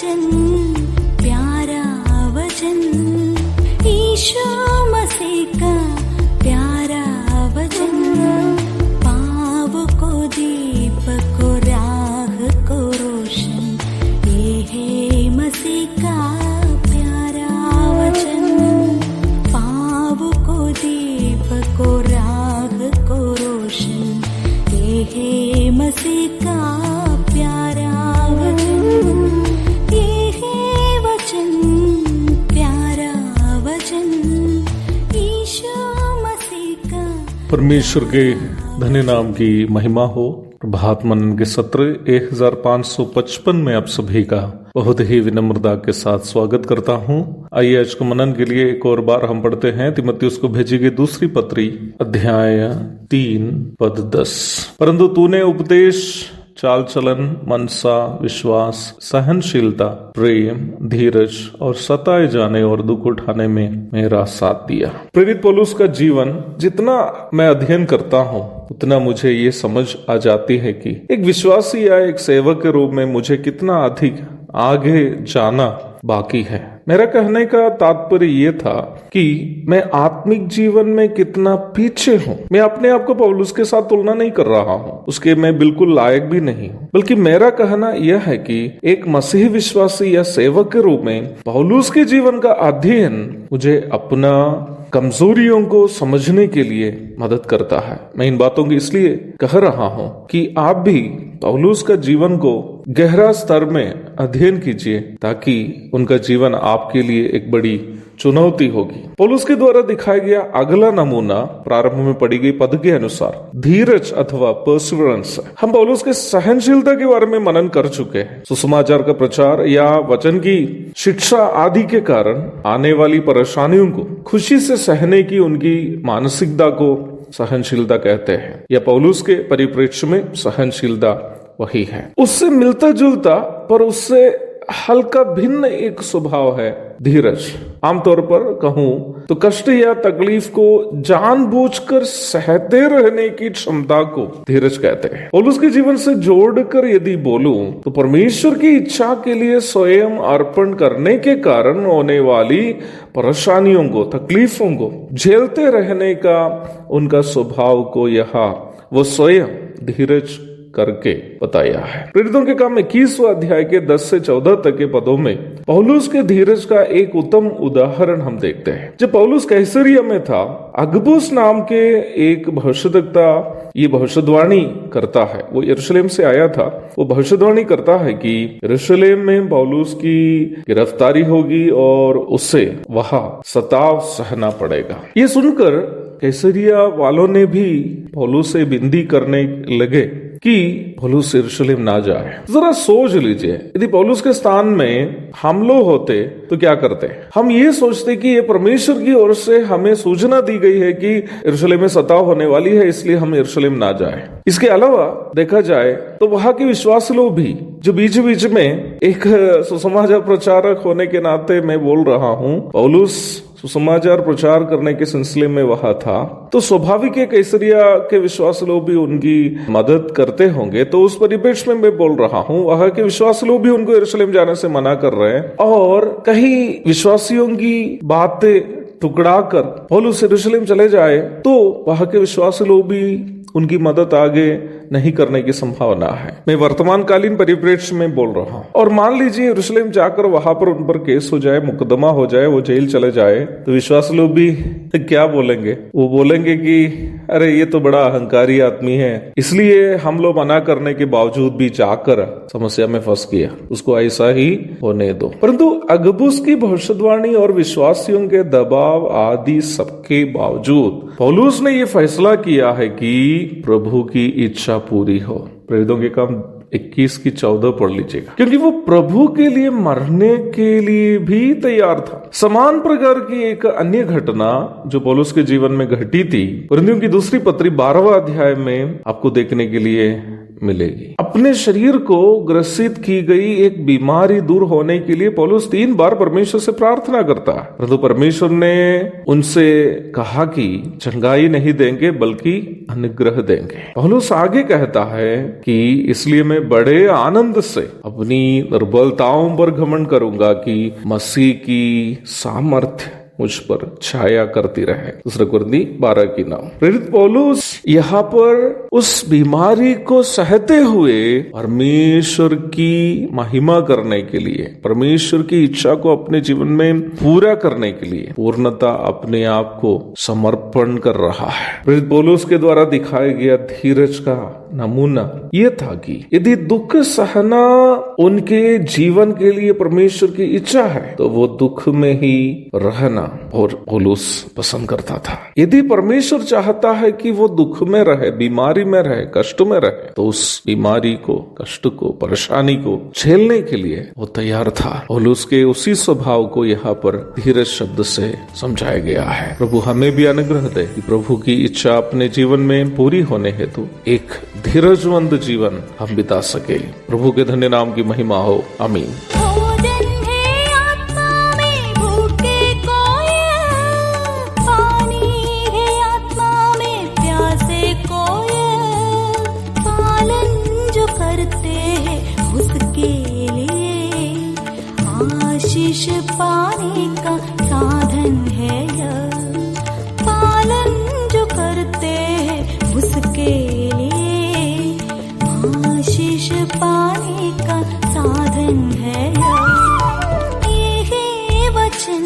वचन, प्यारा वचन, ईशो मसीह का प्यारा वचन, पाँव को दीपक को राह को रोशन, ये है मसीह का प्यारा वचन, पाँव को दीपक को राह को रोशन, ये है मसीह का प्यारा वचन, ये है वचन, प्यारा वचन, ईशो मसीह का। परमेश्वर के धन्य नाम की महिमा हो। प्रभात मनन के सत्र 1555 में आप सभी का बहुत ही विनम्रता के साथ स्वागत करता हूं। आइए आज को मनन के लिए एक और बार हम पढ़ते हैं तीमुथियुस को भेजी गई दूसरी पत्री अध्याय 3 पद 10। परंतु तूने उपदेश, चाल चलन, मनसा, विश्वास, सहनशीलता, प्रेम, धीरज और सताए जाने और दुख उठाने में मेरा साथ दिया। प्रेरित पौलुस का जीवन जितना मैं अध्ययन करता हूँ उतना मुझे ये समझ आ जाती है कि एक विश्वासी या एक सेवक के रूप में मुझे कितना अधिक आगे जाना बाकी है। मेरा कहने का तात्पर्य ये था कि मैं आत्मिक जीवन में कितना पीछे हूँ। मैं अपने आप को पौलुस के साथ तुलना नहीं कर रहा हूँ, उसके मैं बिल्कुल लायक भी नहीं हूँ, बल्कि मेरा कहना यह है कि एक मसीही विश्वासी या सेवक के रूप में पौलुस के जीवन का अध्ययन मुझे अपना कमजोरियों को समझने के लिए मदद करता है। मैं इन बातों की इसलिए कह रहा हूँ कि आप भी पौलुस का जीवन को गहरा स्तर में अध्ययन कीजिए, ताकि उनका जीवन आपके लिए एक बड़ी चुनौती होगी। पौलुस के द्वारा दिखाया गया अगला नमूना प्रारंभ में पढ़ी गई पद के अनुसार धीरज अथवा परसिवरेंस है। हम पौलुस के सहनशीलता के बारे में मनन कर चुके हैं। सुसमाचार का प्रचार या वचन की शिक्षा आदि के कारण आने वाली परेशानियों को खुशी से सहने की उनकी मानसिकता को सहनशीलता कहते हैं, या पौलुस के परिप्रेक्ष्य में सहनशीलता वही है। उससे मिलता जुलता पर उससे हल्का भिन्न एक स्वभाव है धीरज। आमतौर पर कहूं तो कष्ट या तकलीफ को जानबूझकर सहते रहने की क्षमता को धीरज कहते हैं। पौलुस के जीवन से जोड़कर यदि बोलूं तो परमेश्वर की इच्छा के लिए स्वयं अर्पण करने के कारण होने वाली परेशानियों को, तकलीफों को झेलते रहने का उनका स्वभाव को यहाँ वो स्वयं धीरज करके बताया है। प्रेरितों के काम 21वां अध्याय के 10 से 14 तक के पदों में पौलुस के धीरज का एक उत्तम उदाहरण हम देखते हैं। जब पौलुस कैसरिया में था, अगबुस नाम के एक भविष्यद्वक्ता ये भविष्यवाणी करता है। वो यरूशलेम से आया था। वो भविष्यवाणी करता है कि यरूशलेम में पौलुस की गिरफ्तारी होगी और उससे वहां सताव सहना पड़ेगा। ये सुनकर कैसरिया वालों ने भी पौलुस से विनती करने लगे कि पौलुस यरूशलेम ना जाए। जरा सोच लीजिए, यदि पौलुस के स्थान में हम लोग होते तो क्या करते? हम ये सोचते कि ये परमेश्वर की ओर से हमें सूचना दी गई है कि यरूशलेम में सताव होने वाली है, इसलिए हम यरूशलेम ना जाए। इसके अलावा देखा जाए तो वहां के विश्वासी लोग भी, जो बीच बीच में एक सुसमाचार प्रचारक होने के नाते मैं बोल रहा हूँ, पौलुस सुसमाचार प्रचार करने के सिलसिले में वहां था, तो स्वाभाविक है कैसरिया के विश्वासी लोग भी उनकी मदद करते होंगे। तो उस परिप्रेक्ष्य में मैं बोल रहा हूँ, वहां के विश्वासी लोग भी उनको यरूशलेम जाने से मना कर रहे हैं और कहीं विश्वासियों की बातें टुकड़ा कर पौलुस यरूशलेम चले जाए तो वहां के विश्वासी लोग भी उनकी मदद आगे नहीं करने की संभावना है। मैं वर्तमान कालीन परिप्रेक्ष्य में बोल रहा हूँ। और मान लीजिए यरूशलेम जाकर वहां पर उन पर केस हो जाए, मुकदमा हो जाए, वो जेल चले जाए, तो विश्वासी लोग भी क्या बोलेंगे? वो बोलेंगे कि अरे ये तो बड़ा अहंकारी आदमी है, इसलिए हम लोग मना करने के बावजूद भी जाकर समस्या में फंस गया, उसको ऐसा ही होने दो। परंतु अगबुस की भविष्यवाणी और विश्वासियों के दबाव आदि सबके बावजूद पौलुस ने ये फैसला किया है कि प्रभु की इच्छा पूरी हो। प्रेरितों के काम 21:14 पढ़ लीजिएगा। क्योंकि वो प्रभु के लिए मरने के लिए भी तैयार था। समान प्रकार की एक अन्य घटना जो पौलुस के जीवन में घटी थी, कोरिन्थियों की दूसरी पत्री 12वां अध्याय में आपको देखने के लिए मिलेगी। अपने शरीर को ग्रसित की गई एक बीमारी दूर होने के लिए पौलुस 3 बार परमेश्वर से प्रार्थना करता है, परंतु परमेश्वर ने उनसे कहा कि चंगाई नहीं देंगे बल्कि अनुग्रह देंगे। पौलुस आगे कहता है कि इसलिए मैं बड़े आनंद से अपनी दुर्बलताओं पर घमंड करूंगा कि मसीह की सामर्थ्य मुझ पर छाया करती रहे। 2 कुरिन्थी 12 की 9। प्रेरित पौलुस यहाँ पर उस बीमारी को सहते हुए परमेश्वर की महिमा करने के लिए, परमेश्वर की इच्छा को अपने जीवन में पूरा करने के लिए पूर्णता अपने आप को समर्पण कर रहा है। प्रेरित पौलुस के द्वारा दिखाया गया धीरज का नमूना यह था कि यदि दुख सहना उनके जीवन के लिए परमेश्वर की इच्छा है तो वो दुख में ही रहना और पौलुस पसंद करता था। यदि परमेश्वर चाहता है कि वो दुख में रहे, बीमारी में रहे, कष्ट में रहे, तो उस बीमारी को, कष्ट को, परेशानी को झेलने के लिए वो तैयार था। पौलुस के उसी स्वभाव को यहाँ पर धीरज शब्द से समझाया गया है। प्रभु हमें भी अनुग्रह दे कि प्रभु की इच्छा अपने जीवन में पूरी होने हेतु एक धीरजवंत जीवन हम बिता सके। प्रभु के धन्य नाम की महिमा हो। आमीन। आशीष पाने का साधन है यह, पालन जो करते हैं उसके लिए आशीष पाने का साधन है यह। ये वचन